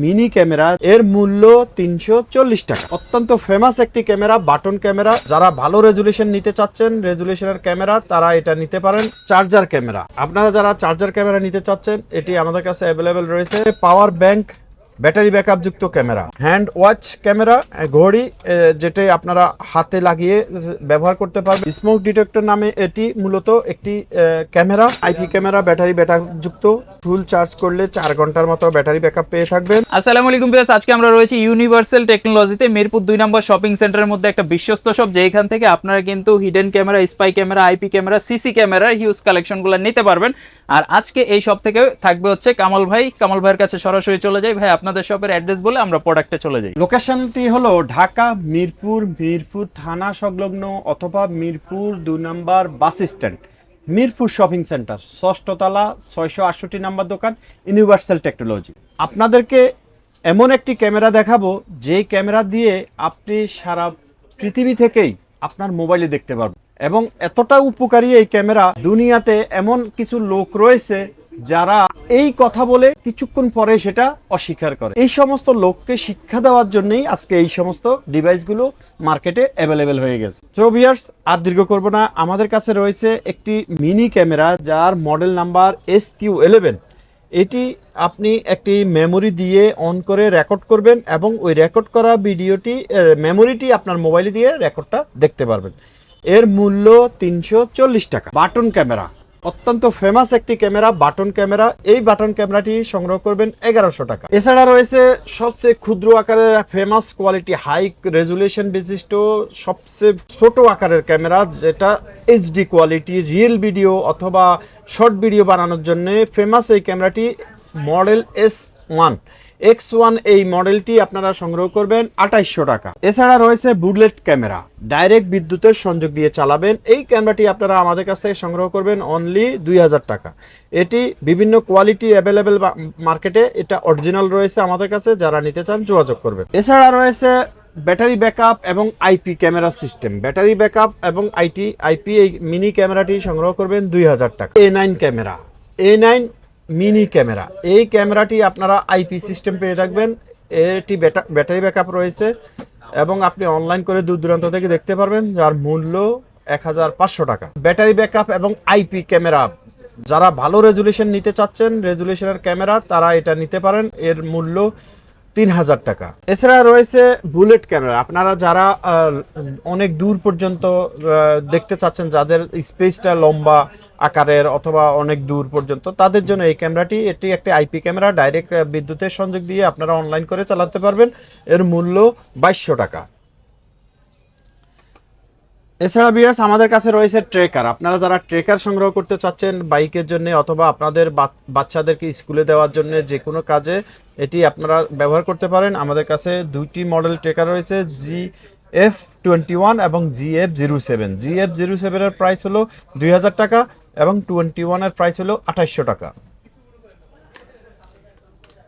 Mini camera এর মূল্য 340 টাকা। অত্যন্ত ফেমাস একটি ক্যামেরা, বাটন ক্যামেরা। যারা ভালো রেজুলেশন নিতে চাচ্ছেন, রেজুলেশনের ক্যামেরা, তারা এটা নিতে পারেন। চার্জার ক্যামেরা, আপনারা যারা চার্জার ক্যামেরা নিতে চাচ্ছেন, এটি আমাদের কাছে অ্যাভেলেবেল রয়েছে। পাওয়ার ব্যাংক, ব্যাটারি ব্যাকআপ যুক্ত ক্যামেরা, হ্যান্ড ওয়াচ ক্যামেরা, ঘড়ি যেটাই আপনারা হাতে লাগিয়ে ব্যবহার করতে পারবেন। স্মোক ডিটেক্টর নামে এটি মূলত একটি camera, IP camera, battery backup যুক্ত। ফুল চার্জ করলে 4 ঘন্টার মতো ব্যাটারি ব্যাকআপ পেয়ে থাকবেন। আসসালামু আলাইকুম ভিউয়ার্স, আজকে আমরা রয়েছি ইউনিভার্সাল টেকনোলজিতে, মিরপুর 2 নম্বর শপিং সেন্টারের মধ্যে একটা বিশ্বস্ত শপ, যেখান থেকে আপনারা কিন্তু hidden camera, spy camera, IP camera, CC ক্যামেরার হিউজ কালেকশনগুলো নিতে পারবেন। আর আজকে এই শপ থেকে থাকবে হচ্ছে কামাল ভাই। কামাল ভাইয়ের কাছে সরাসরি চলে যাই। ভাই, আপনাদের শপের অ্যাড্রেস বলে আমরা প্রোডাক্টে চলে যাই। লোকেশনটি হলো ঢাকা মিরপুর থানা সংলগ্ন অথবা মিরপুর 2 নম্বর bus stand, Mirpur shopping centre, 6ষ্ঠ তলা, 668 নম্বর দোকান, ইউনিভার্সাল টেকনোলজি। আপনাদেরকে এমন একটি ক্যামেরা দেখাবো, যে ক্যামেরা দিয়ে আপনি সারা পৃথিবী থেকেই আপনার মোবাইলে দেখতে পারবেন। এবং এতটা উপকারী এই ক্যামেরা, দুনিয়াতে এমন কিছু লোক রয়েছে যারা এই কথা বলে কিছুক্ষণ পরে সেটা অস্বীকার করে। এই সমস্ত লোককে শিক্ষা দেওয়ার জন্যই আজকে এই সমস্ত ডিভাইসগুলো মার্কেটে অ্যাভেলেবেল হয়ে গেছে। তো ভিউয়ার্স, আর দীর্ঘ করব না, আমাদের কাছে রয়েছে একটি মিনি ক্যামেরা, যার মডেল নাম্বার SQ11। এটি আপনি একটি মেমোরি দিয়ে অন করে রেকর্ড করবেন এবং ওই রেকর্ড করা ভিডিওটি, মেমোরিটি আপনার মোবাইলে দিয়ে রেকর্ডটা দেখতে পারবেন। এর মূল্য 340 টাকা। বাটন ক্যামেরা, অত্যন্ত ফেমাস একটি ক্যামেরা, বাটন ক্যামেরা। এই বাটন ক্যামেরাটি সংগ্রহ করবেন 1100 টাকা। এছাড়া রয়েছে সবচেয়ে ক্ষুদ্র আকারের ফেমাস কোয়ালিটি, হাই রেজুলেশন বিশিষ্ট সবচেয়ে ছোট আকারের ক্যামেরা, যেটা HD কোয়ালিটি, রিয়েল ভিডিও অথবা শর্ট ভিডিও বানানোর জন্য ফেমাস। এই ক্যামেরাটি মডেল X1 এই মডেলটি আপনারা সংগ্রহ করবেন 2800 টাকা। এছাড়া রয়েছে বুলেট ক্যামেরা, ডাইরেক্ট বিদ্যুতের সংযোগ দিয়ে চালাবেন। এই ক্যামেরাটি আপনারা আমাদের কাছ থেকে সংগ্রহ করবেন অনলি 2000 টাকা। এটি বিভিন্ন কোয়ালিটি অ্যাভেলেবেল মার্কেটে, এটা অরিজিনাল রয়েছে আমাদের কাছে, যারা নিতে চান যোগাযোগ করবেন। এছাড়া রয়েছে ব্যাটারি ব্যাকআপ এবং IP camera system, battery backup এবং আইপি এই মিনি ক্যামেরাটি সংগ্রহ করবেন 2000 টাকা। A9 camera, A9 mini camera, এই ক্যামেরাটি আপনারা আইপি সিস্টেম পেয়ে থাকবেন। এটি ব্যাটারি ব্যাকআপ রয়েছে এবং আপনি অনলাইন করে দূর দূরান্ত থেকে দেখতে পারবেন, যার মূল্য 1500 টাকা। ব্যাটারি ব্যাকআপ এবং আইপি ক্যামেরা, যারা ভালো রেজুলেশন নিতে চাচ্ছেন, রেজুলেশনের ক্যামেরা, তারা এটা নিতে পারেন। এর মূল্য 3000 টাকা। এছাড়া রয়েছে বুলেট ক্যামেরা, আপনারা যারা অনেক দূর পর্যন্ত দেখতে চাচ্ছেন, যাদের স্পেসটা লম্বা আকারের অথবা অনেক দূর পর্যন্ত, তাদের জন্য এই ক্যামেরাটি, এটি একটি আইপি ক্যামেরা, ডাইরেক্ট বিদ্যুতের সংযোগ দিয়ে আপনারা অনলাইন করে চালাতে পারবেন। এর মূল্য 2200 টাকা। এছাড়া ভিউয়ার্স, আমাদের কাছে রয়েছে ট্রেকার। আপনারা যারা ট্রেকার সংগ্রহ করতে চাচ্ছেন বাইকের জন্য অথবা আপনাদের বাচ্চাদেরকে স্কুলে দেওয়ার জন্য, যে কোনো কাজে এটি আপনারা ব্যবহার করতে পারেন। আমাদের কাছে 2টি মডেল ট্রেকার রয়েছে, GF21 এবং GF07। GF07 এর প্রাইস হলো 2000 টাকা এবং 21 এর প্রাইস হলো 2800 টাকা।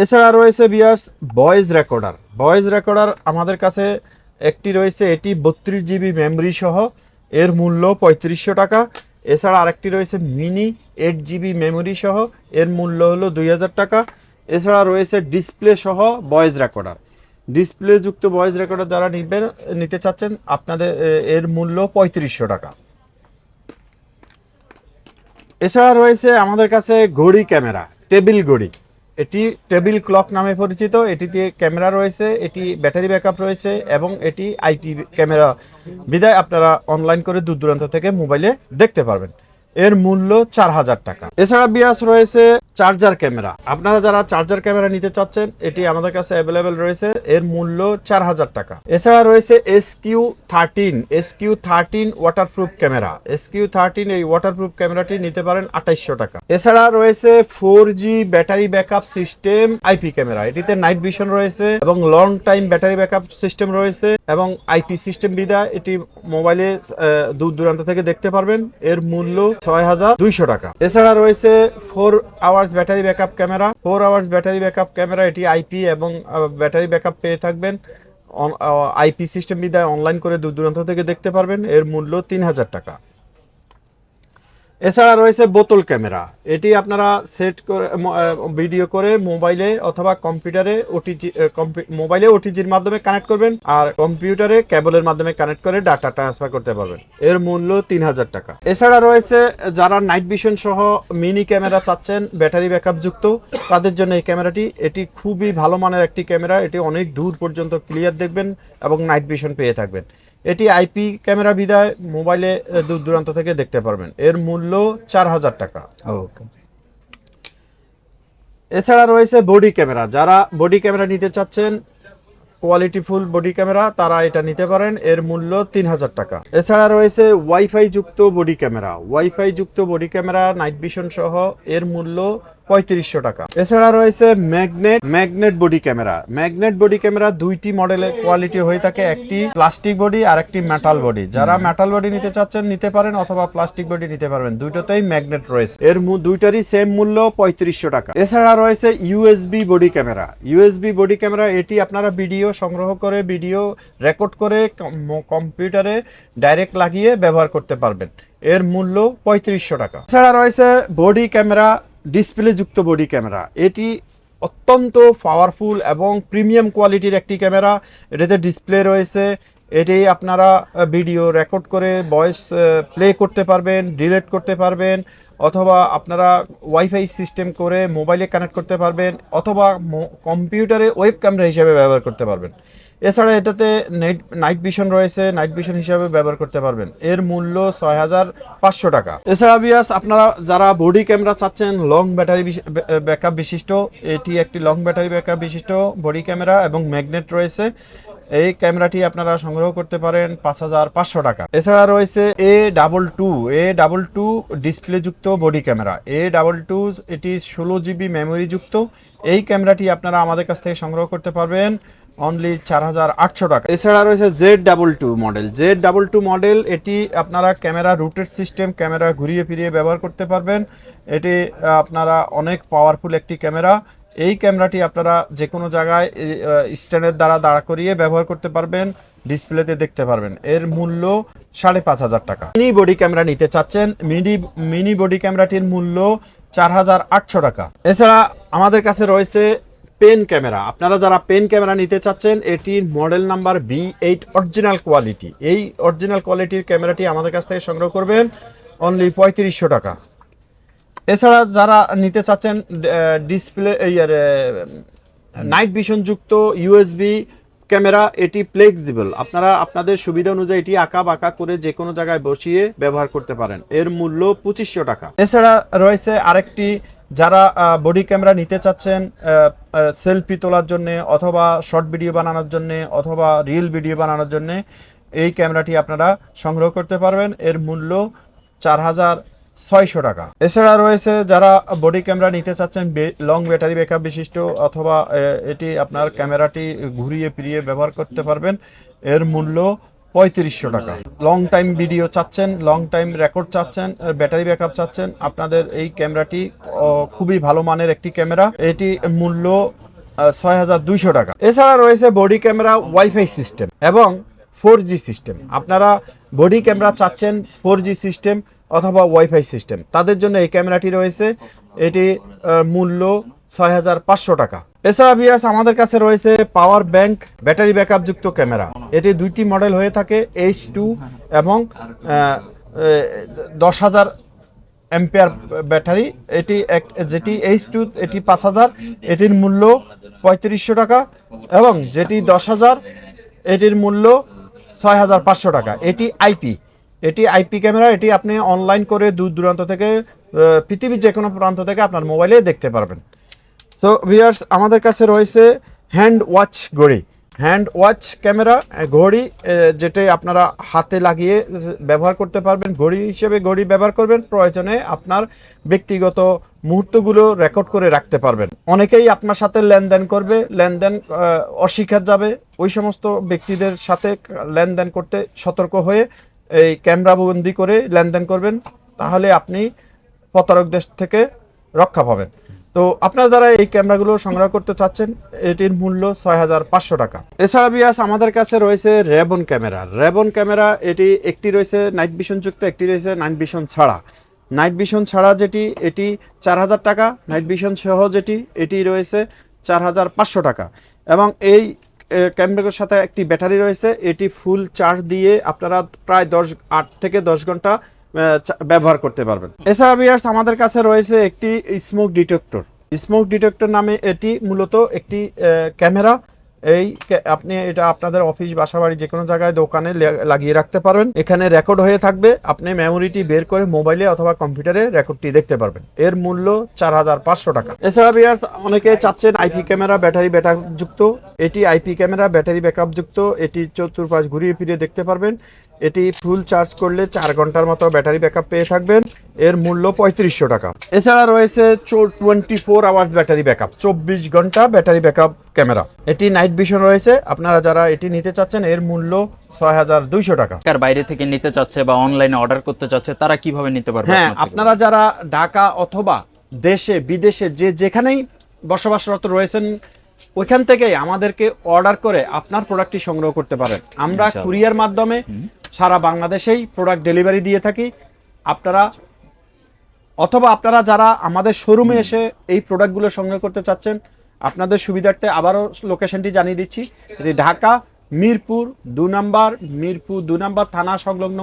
এছাড়া রয়েছে ভিউয়ার্স ভয়েস রেকর্ডার আমাদের কাছে একটি রয়েছে, এটি 32 GB মেমরি সহ, এর মূল্য 3500 টাকা। এছাড়া আরেকটি রয়েছে মিনি 8 GB মেমরি সহ, এর মূল্য হলো 2000 টাকা। এছাড়া রয়েছে ডিসপ্লে সহ ভয়েস রেকর্ডার, ডিসপ্লে যুক্ত ভয়েস রেকর্ডার যারা নিতে চাচ্ছেন, আপনাদের এর মূল্য 3500 টাকা। এছাড়া রয়েছে আমাদের কাছে ঘড়ি ক্যামেরা, টেবিল ঘড়ি, এটি টেবিল ক্লক নামে পরিচিত। এটিতে ক্যামেরা রয়েছে, এটি ব্যাটারি ব্যাকআপ রয়েছে এবং এটি আইপি ক্যামেরা বিধায় আপনারা অনলাইন করে দূর দূরান্ত থেকে মোবাইলে দেখতে পারবেন। এর মূল্য 4000 টাকা। এছাড়া বিয়াস রয়েছে চার্জার ক্যামেরা, আপনারা যারা চার্জার ক্যামেরা নিতে চাচ্ছেন, এটি আমাদের কাছে অ্যাভেলেবেল রয়েছে। এর মূল্য 4000 টাকা। এছাড়া রয়েছে SQ13 ওয়াটারপ্রুফ ক্যামেরা, SQ13 এই ওয়াটারপ্রুফ ক্যামেরাটি নিতে পারেন 2800 টাকা। এছাড়া রয়েছে 4G battery backup system IP camera, এটিতে নাইট ভিশন রয়েছে এবং long time battery backup system রয়েছে এবং আইপি সিস্টেম বিধায় এটি মোবাইলে দূর দূরান্ত থেকে দেখতে পারবেন। এর মূল্য 6200 টাকা। এছাড়া রয়েছে 4 hours battery backup camera, 4 hours battery backup camera, এটি আইপি এবং ব্যাটারি ব্যাকআপ পেয়ে থাকবেন। আইপি সিস্টেম বিধায় অনলাইন করে দূর দূরান্ত থেকে দেখতে পারবেন। এর মূল্য 3000 টাকা। এছাড়া রয়েছে বোতল ক্যামেরা, এটি আপনারা সেট করে ভিডিও করে মোবাইলে অথবা কম্পিউটারে মোবাইলে ওটিজির মাধ্যমে কানেক্ট করবেন, আর কম্পিউটারে কেবলের মাধ্যমে কানেক্ট করে ডাটা ট্রান্সফার করতে পারবেন। এর মূল্য 3000 টাকা। এছাড়া রয়েছে যারা নাইট ভিশন সহ মিনি ক্যামেরা চাচ্ছেন ব্যাটারি ব্যাকআপ যুক্ত, তাদের জন্য এই ক্যামেরাটি, এটি খুবই ভালো মানের একটি ক্যামেরা, এটি অনেক দূর পর্যন্ত ক্লিয়ার দেখবেন এবং নাইট ভিশন পেয়ে থাকবেন। এটি আইপি ক্যামেরা বিধায় মোবাইলে দূর দূরান্ত থেকে দেখতে পারবেন। এর মূল্য 4000 টাকা। ওকে। এছাড়া রয়েছে বডি ক্যামেরা, যারা বডি ক্যামেরা নিতে চাচ্ছেন কোয়ালিটিফুল বডি ক্যামেরা, তারা এটা নিতে পারেন। এর মূল্য 3000 টাকা। এছাড়া রয়েছে ওয়াইফাই যুক্ত বডি ক্যামেরা, ওয়াইফাই যুক্ত বডি ক্যামেরা নাইট ভিশন সহ, এর মূল্য 3500 টাকা। এছাড়া রয়েছে magnet body camera. Magnet body camera দুইটি মডেলের কোয়ালিটি হয়ে থাকে, একটি প্লাস্টিক বডি আর একটি মেটাল বডি। যারা মেটাল বডি নিতে চাচ্ছেন নিতে পারেন, অথবা প্লাস্টিক বডি নিতে পারবেন, দুইটাতেই ম্যাগনেট রয়েছে। এর দুইটারই সেম মূল্য 3500 টাকা। এছাড়া রয়েছে USB body camera. USB body camera, এটি আপনারা ভিডিও সংগ্রহ করে ভিডিও রেকর্ড করে কম্পিউটারে ডাইরেক্ট লাগিয়ে ব্যবহার করতে পারবেন। এর মূল্য 3500 টাকা। এছাড়া রয়েছে বডি ক্যামেরা ডিসপ্লে যুক্ত বডি ক্যামেরা, এটি অত্যন্ত পাওয়ারফুল এবং প্রিমিয়াম কোয়ালিটির একটি ক্যামেরা। এটাতে ডিসপ্লে রয়েছে, এটি আপনারা ভিডিও রেকর্ড করে ভয়েস প্লে করতে পারবেন, ডিলিট করতে পারবেন, অথবা আপনারা ওয়াইফাই সিস্টেম করে মোবাইলে কানেক্ট করতে পারবেন, অথবা কম্পিউটারে ওয়েব ক্যামেরা হিসেবে ব্যবহার করতে পারবেন। এছাড়া এটাতে নাইট ভিশন রয়েছে, নাইট ভিশন হিসাবে ব্যবহার করতে পারবেন। এর মূল্য 6500 টাকা। এছাড়া বিয়াস আপনারা যারা বডি ক্যামেরা চাচ্ছেন লং ব্যাটারি ব্যাকআপ বিশিষ্ট, এটি একটি লং ব্যাটারি ব্যাকআপ বিশিষ্ট বডি ক্যামেরা এবং ম্যাগনেট রয়েছে। এই ক্যামেরাটি আপনারা সংগ্রহ করতে পারেন 5500 টাকা। এছাড়া রয়েছে A22 ডিসপ্লে যুক্ত বডি ক্যামেরা। A22 এটি 16 জিবি মেমোরি যুক্ত। এই ক্যামেরাটি আপনারা আমাদের কাছ থেকে সংগ্রহ করতে পারবেন অনলি 4800 টাকা। এছাড়া রয়েছে Z22 মডেল। Z22 মডেল, এটি আপনারা ক্যামেরা রুটেড সিস্টেম, ক্যামেরা ঘুরিয়ে ফিরিয়ে ব্যবহার করতে পারবেন। এটি আপনারা অনেক পাওয়ারফুল একটি ক্যামেরা। এই ক্যামেরাটি আপনারা যে কোনো জায়গায় স্ট্যান্ডের দ্বারা দাঁড়া করিয়ে ব্যবহার করতে পারবেন, ডিসপ্লেতে দেখতে পারবেন। এর মূল্য 5500 টাকা। মিনি বডি ক্যামেরা নিতে চাচ্ছেন, মিনি বডি ক্যামেরাটির মূল্য 4800 টাকা। এছাড়া আমাদের কাছে রয়েছে পেন ক্যামেরা। আপনারা যারা পেন ক্যামেরা নিতে চাচ্ছেন, এটির model number B8 original quality. এই অরিজিনাল কোয়ালিটির ক্যামেরাটি আমাদের কাছ থেকে সংগ্রহ করবেন অনলি 3500 টাকা। এছাড়া যারা নিতে চাচ্ছেন ডিসপ্লে নাইট ভিশন যুক্ত ইউএসবি ক্যামেরা, এটি ফ্লেক্সিবল, আপনারা আপনাদের সুবিধা অনুযায়ী এটি আঁকা বাঁকা করে যে কোনো জায়গায় বসিয়ে ব্যবহার করতে পারেন। এর মূল্য 2500 টাকা। এছাড়া রয়েছে আরেকটি, যারা বডি ক্যামেরা নিতে চাচ্ছেন সেলফি তোলার জন্য, অথবা শর্ট ভিডিও বানানোর জন্য, অথবা রিল ভিডিও বানানোর জন্য, এই ক্যামেরাটি আপনারা সংগ্রহ করতে পারবেন। এর মূল্য 4600 টাকা। এছাড়া রয়েছে যারা বডি ক্যামেরা নিতে চাচ্ছেন লং ব্যাটারি ব্যাকআপ বিশিষ্ট, অথবা এটি আপনার ক্যামেরাটি ঘুরিয়ে ফিরিয়ে ব্যবহার করতে পারবেন। এর মূল্য 3500 টাকা। লং টাইম ভিডিও চাচ্ছেন, লং টাইম রেকর্ড চাচ্ছেন, ব্যাটারি ব্যাকআপ চাচ্ছেন, আপনাদের এই ক্যামেরাটি খুবই ভালো মানের একটি ক্যামেরা। এটি মূল্য 6200 টাকা। এছাড়া রয়েছে বডি ক্যামেরা ওয়াইফাই সিস্টেম এবং 4G সিস্টেম। আপনারা বডি ক্যামেরা চাচ্ছেন 4G সিস্টেম অথবা ওয়াইফাই সিস্টেম, তাদের জন্য এই ক্যামেরাটি রয়েছে। এটি মূল্য 6500 টাকা। এছাড়া বিয়াস আমাদের কাছে রয়েছে পাওয়ার ব্যাংক ব্যাটারি ব্যাকআপ যুক্ত ক্যামেরা। এটি দুইটি মডেল হয়ে থাকে, H2 এবং 10000 অ্যাম্পিয়ার ব্যাটারি। যেটি H2 এটি 5000, এটির মূল্য 3500 টাকা, এবং যেটি 10000 এটির মূল্য 6500 টাকা। এটি আইপি ক্যামেরা, এটি আপনি অনলাইন করে দূর দূরান্ত থেকে পৃথিবীর যে কোনো প্রান্ত থেকে আপনার মোবাইলে দেখতে পারবেন। তো ভিউয়ার্স আমাদের কাছে রয়েছে হ্যান্ড ওয়াচ ক্যামেরা, ঘড়ি, যেটা আপনারা হাতে লাগিয়ে ব্যবহার করতে পারবেন, ঘড়ি হিসেবে ঘড়ি ব্যবহার করবেন, প্রয়োজনে আপনার ব্যক্তিগত মুহূর্তগুলো রেকর্ড করে রাখতে পারবেন। অনেকেই আপনার সাথে লেনদেন করবে, লেনদেন অস্বীকার যাবে, ওই সমস্ত ব্যক্তিদের সাথে লেনদেন করতে সতর্ক হয়ে এই ক্যামেরা বন্দি করে লেনদেন করবেন, তাহলে আপনি প্রতারকদের থেকে রক্ষা পাবেন। তো আপনারা যারা এই ক্যামেরাগুলো সংগ্রহ করতে চাচ্ছেন, এটির মূল্য 6500 টাকা। এছাড়া বিয়াস আমাদের কাছে রয়েছে রেবন ক্যামেরা। এটি একটি রয়েছে নাইট ভিশন যুক্ত, একটি রয়েছে নাইট ভিশন ছাড়া। নাইট ভিশন ছাড়া যেটি এটি 4000 টাকা, নাইট ভিশন সহ যেটি এটি রয়েছে 4500 টাকা। এবং এই ক্যামেরার সাথে একটি ব্যাটারি রয়েছে, এটি ফুল চার্জ দিয়ে আপনারা প্রায় 8 থেকে 10 ঘন্টা ব্যবহার করতে পারবেন। এছাড়া ভিউয়ার্স আমাদের কাছে রয়েছে একটি স্মোক ডিটেক্টর। স্মোক ডিটেক্টর নামে এটি মূলত একটি ক্যামেরা। আপনি এটা আপনাদের অফিস, বাসা, বাড়ি যে কোনো জায়গায় দোকানে লাগিয়ে রাখতে পারবেন। এখানে রেকর্ড হয়ে থাকবে, আপনি মেমোরিটি বের করে মোবাইলে অথবা কম্পিউটারে রেকর্ডটি দেখতে পারবেন। এর মূল্য 4500 টাকা। এছাড়া ভিউয়ার্স অনেকে চাচ্ছেন আইপি ক্যামেরা ব্যাটারি ব্যাকআপ যুক্ত। এটি আইপি ক্যামেরা ব্যাটারি ব্যাকআপ যুক্ত, এটি চতুর্পাশ ঘুরিয়ে ফিরিয়ে দেখতে পারবেন। এটি ফুল চার্জ করলে 4 ঘন্টার মতো ব্যাটারি ব্যাকআপ পেয়ে থাকবেন। এর মূল্য 3500 টাকা। এছাড়া রয়েছে 24 আওয়ার্স ব্যাটারি ব্যাকআপ, 24 ঘন্টা ব্যাটারি ব্যাকআপ ক্যামেরা। এটি নাইট ভিশন রয়েছে। আপনারা যারা এটি নিতে চাচ্ছেন এর মূল্য 6200 টাকা। কার বাইরে থেকে নিতে চাচ্ছে বা অনলাইনে অর্ডার করতে চাচ্ছে তারা কিভাবে নিতে পারবে? হ্যাঁ, আপনারা যারা ঢাকা অথবা দেশে বিদেশে যেখানেই বসবাসরত রয়েছেন ওইখান থেকেই আমাদেরকে অর্ডার করে আপনার প্রোডাক্টটি সংগ্রহ করতে পারেন। আমরা ইনশাআল্লাহ। কুরিয়ার মাধ্যমে সারা বাংলাদেশেই প্রোডাক্ট ডেলিভারি দিয়ে থাকি। আপনারা যারা আমাদের শোরুমে এসে এই প্রোডাক্টগুলো সংগ্রহ করতে চাচ্ছেন, আপনাদের সুবিধার্থে আবারও লোকেশনটি জানিয়ে দিচ্ছি। এটি ঢাকা মিরপুর 2 নম্বর থানা সংলগ্ন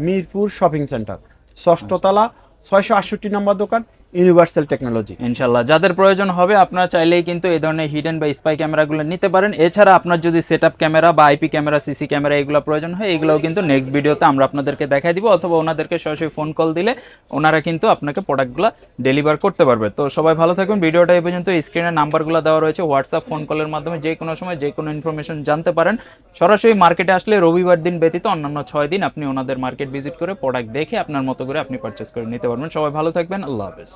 মিরপুর শপিং সেন্টার, 6ষ্ঠ তলা, 668 নম্বর দোকান, ইউনিভার্সাল টেকনোলজি। ইনশাল্লাহ যাদের প্রয়োজন হবে আপনারা চাইলেই কিন্তু এই ধরনের হিডেন বা স্পাই ক্যামেরাগুলো নিতে পারেন। এছাড়া আপনার যদি সেটআপ ক্যামেরা বা আইপি ক্যামেরা, সিসি ক্যামেরা এগুলো প্রয়োজন হয়, এগুলোও কিন্তু নেক্সট ভিডিওতে আমরা আপনাদেরকে দেখাই দিব, অথবা ওনাদেরকে সরাসরি ফোন কল দিলে ওনারা কিন্তু আপনাকে প্রোডাক্টগুলো ডেলিভার করতে পারবে। তো সবাই ভালো থাকুন। ভিডিওটা এই পর্যন্ত। স্ক্রিনের নাম্বারগুলো দেওয়া রয়েছে, হোয়াটসঅ্যাপ ফোন কলের মাধ্যমে যে কোনো সময় যে কোনো ইনফরমেশন জানতে পারেন। সরাসরি মার্কেটে আসলে রবিবার দিন ব্যতীত অন্যান্য 6 দিন আপনি ওনাদের মার্কেট ভিজিট করে প্রোডাক্ট দেখে আপনার মতো করে আপনি পারচেস করে নিতে পারবেন। সবাই ভালো থাকবেন। আল্লাহ হাফেজ।